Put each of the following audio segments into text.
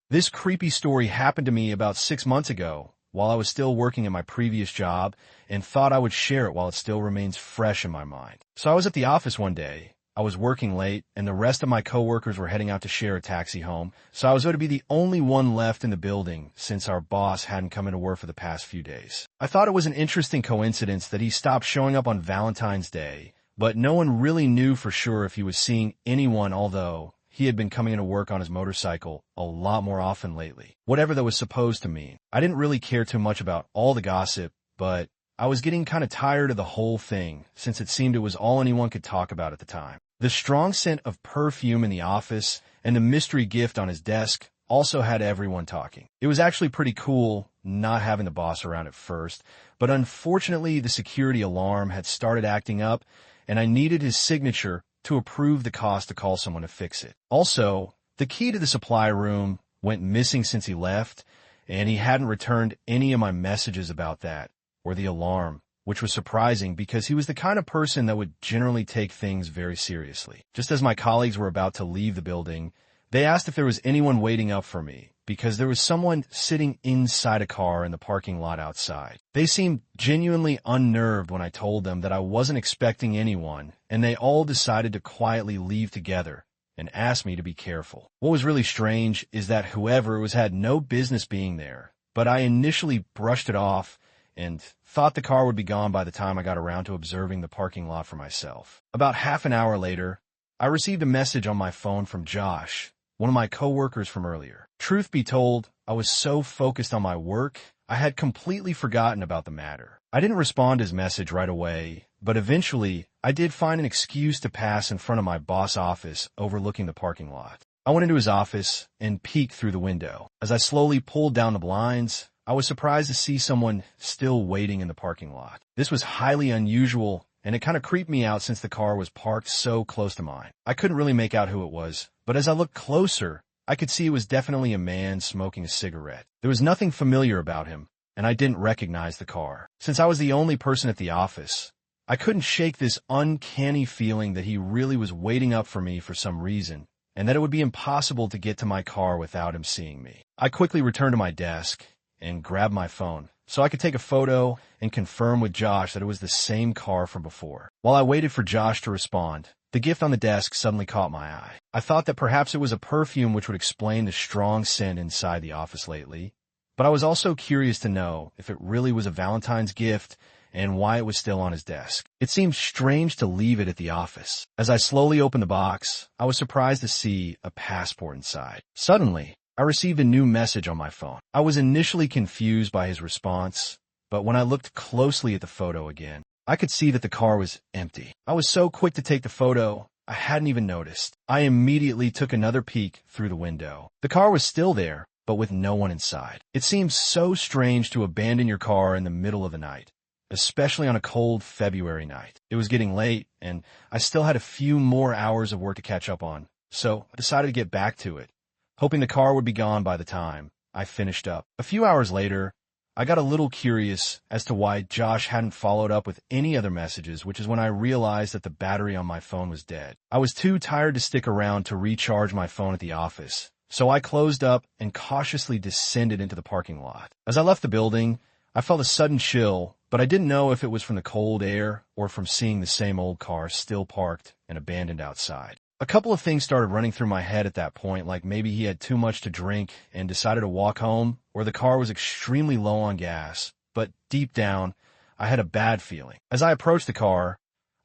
This creepy story happened to me about 6 months ago while I was still working at my previous job and thought I would share it while it still remains fresh in my mind. So I was at the office one day. I was working late, and the rest of my coworkers were heading out to share a taxi home, so I was going to be the only one left in the building since our boss hadn't come into work for the past few days. I thought it was an interesting coincidence that he stopped showing up on Valentine's Day, but no one really knew for sure if he was seeing anyone, although he had been coming into work on his motorcycle a lot more often lately. Whatever that was supposed to mean. I didn't really care too much about all the gossip, but I was getting kind of tired of the whole thing since it seemed it was all anyone could talk about at the time. The strong scent of perfume in the office and the mystery gift on his desk also had everyone talking. It was actually pretty cool not having the boss around at first, but unfortunately the security alarm had started acting up and I needed his signature to approve the cost to call someone to fix it. Also, the key to the supply room went missing since he left, and he hadn't returned any of my messages about that or the alarm, which was surprising because he was the kind of person that would generally take things very seriously. Just as my colleagues were about to leave the building, they asked if there was anyone waiting up for me because there was someone sitting inside a car in the parking lot outside. They seemed genuinely unnerved when I told them that I wasn't expecting anyone, and they all decided to quietly leave together and asked me to be careful. What was really strange is that whoever was had no business being there, but I initially brushed it off and thought the car would be gone by the time I got around to observing the parking lot for myself. About half an hour later, I received a message on my phone from Josh, one of my coworkers from earlier. Truth be told, I was so focused on my work, I had completely forgotten about the matter. I didn't respond to his message right away, but eventually, I did find an excuse to pass in front of my boss' office overlooking the parking lot. I went into his office and peeked through the window. As I slowly pulled down the blinds, I was surprised to see someone still waiting in the parking lot. This was highly unusual, and it kind of creeped me out since the car was parked so close to mine. I couldn't really make out who it was, but as I looked closer, I could see it was definitely a man smoking a cigarette. There was nothing familiar about him, and I didn't recognize the car. Since I was the only person at the office, I couldn't shake this uncanny feeling that he really was waiting up for me for some reason, and that it would be impossible to get to my car without him seeing me. I quickly returned to my desk and grabbed my phone so I could take a photo and confirm with Josh that it was the same car from before. While I waited for Josh to respond, the gift on the desk suddenly caught my eye. I thought that perhaps it was a perfume which would explain the strong scent inside the office lately, but I was also curious to know if it really was a Valentine's gift and why it was still on his desk. It seemed strange to leave it at the office. As I slowly opened the box, I was surprised to see a passport inside. Suddenly, I received a new message on my phone. I was initially confused by his response, but when I looked closely at the photo again, I could see that the car was empty. I was so quick to take the photo, I hadn't even noticed. I immediately took another peek through the window. The car was still there, but with no one inside. It seems so strange to abandon your car in the middle of the night, especially on a cold February night. It was getting late, and I still had a few more hours of work to catch up on, so I decided to get back to it, hoping the car would be gone by the time I finished up. A few hours later, I got a little curious as to why Josh hadn't followed up with any other messages, which is when I realized that the battery on my phone was dead. I was too tired to stick around to recharge my phone at the office, so I closed up and cautiously descended into the parking lot. As I left the building, I felt a sudden chill, but I didn't know if it was from the cold air or from seeing the same old car still parked and abandoned outside. A couple of things started running through my head at that point, like maybe he had too much to drink and decided to walk home, or the car was extremely low on gas. But deep down, I had a bad feeling. As I approached the car,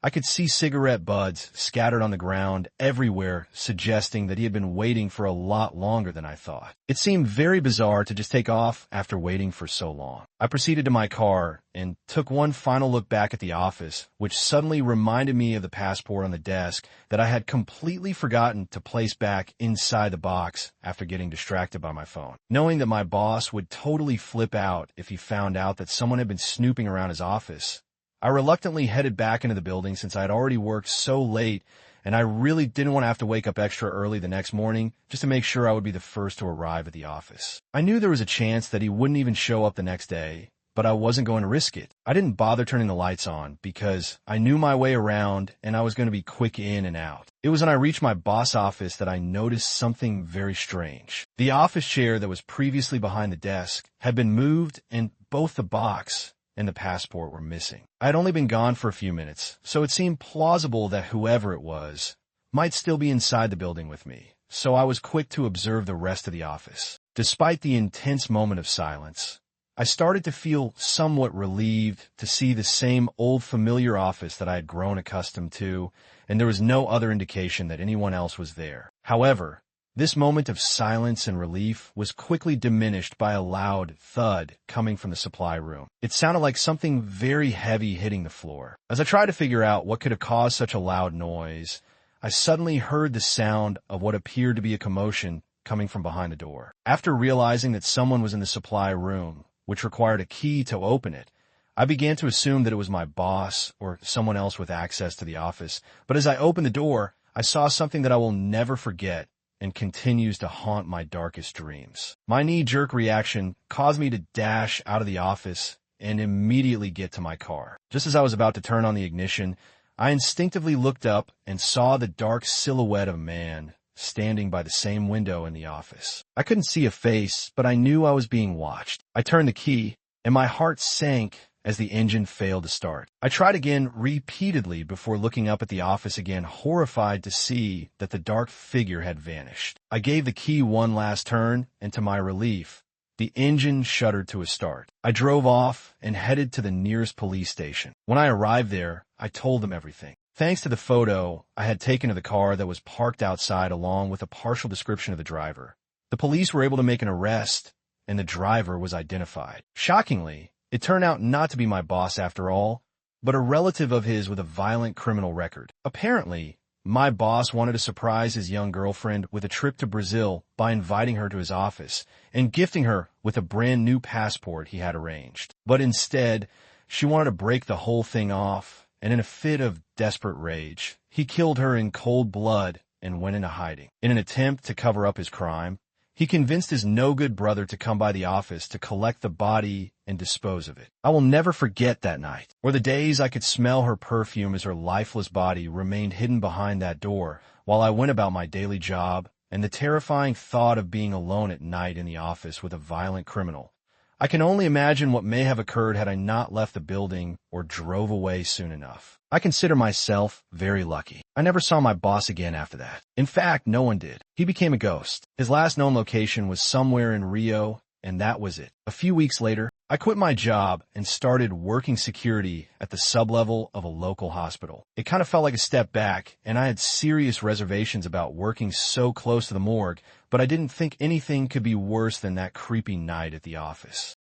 I could see cigarette butts scattered on the ground everywhere, suggesting that he had been waiting for a lot longer than I thought. It seemed very bizarre to just take off after waiting for so long. I proceeded to my car and took one final look back at the office, which suddenly reminded me of the passport on the desk that I had completely forgotten to place back inside the box after getting distracted by my phone. Knowing that my boss would totally flip out if he found out that someone had been snooping around his office, I reluctantly headed back into the building since I had already worked so late and I really didn't want to have to wake up extra early the next morning just to make sure I would be the first to arrive at the office. I knew there was a chance that he wouldn't even show up the next day, but I wasn't going to risk it. I didn't bother turning the lights on because I knew my way around and I was going to be quick in and out. It was when I reached my boss' office that I noticed something very strange. The office chair that was previously behind the desk had been moved, and both the box and the passport were missing. I had only been gone for a few minutes, so it seemed plausible that whoever it was might still be inside the building with me, so I was quick to observe the rest of the office. Despite the intense moment of silence, I started to feel somewhat relieved to see the same old familiar office that I had grown accustomed to, and there was no other indication that anyone else was there. However, this moment of silence and relief was quickly diminished by a loud thud coming from the supply room. It sounded like something very heavy hitting the floor. As I tried to figure out what could have caused such a loud noise, I suddenly heard the sound of what appeared to be a commotion coming from behind the door. After realizing that someone was in the supply room, which required a key to open it, I began to assume that it was my boss or someone else with access to the office. But as I opened the door, I saw something that I will never forget and continues to haunt my darkest dreams. My knee-jerk reaction caused me to dash out of the office and immediately get to my car. Just as I was about to turn on the ignition, I instinctively looked up and saw the dark silhouette of a man standing by the same window in the office. I couldn't see a face, but I knew I was being watched. I turned the key, and my heart sank as the engine failed to start. I tried again repeatedly before looking up at the office again, horrified to see that the dark figure had vanished. I gave the key one last turn, and to my relief, the engine shuddered to a start. I drove off and headed to the nearest police station. When I arrived there, I told them everything. Thanks to the photo I had taken of the car that was parked outside along with a partial description of the driver, the police were able to make an arrest, and the driver was identified. Shockingly, it turned out not to be my boss after all, but a relative of his with a violent criminal record. Apparently, my boss wanted to surprise his young girlfriend with a trip to Brazil by inviting her to his office and gifting her with a brand new passport he had arranged. But instead, she wanted to break the whole thing off, and in a fit of desperate rage, he killed her in cold blood and went into hiding. In an attempt to cover up his crime, he convinced his no-good brother to come by the office to collect the body and dispose of it. I will never forget that night, or the days I could smell her perfume as her lifeless body remained hidden behind that door while I went about my daily job, and the terrifying thought of being alone at night in the office with a violent criminal. I can only imagine what may have occurred had I not left the building or drove away soon enough. I consider myself very lucky. I never saw my boss again after that. In fact, no one did. He became a ghost. His last known location was somewhere in Rio, and that was it. A few weeks later, I quit my job and started working security at the sublevel of a local hospital. It kind of felt like a step back, and I had serious reservations about working so close to the morgue, but I didn't think anything could be worse than that creepy night at the office.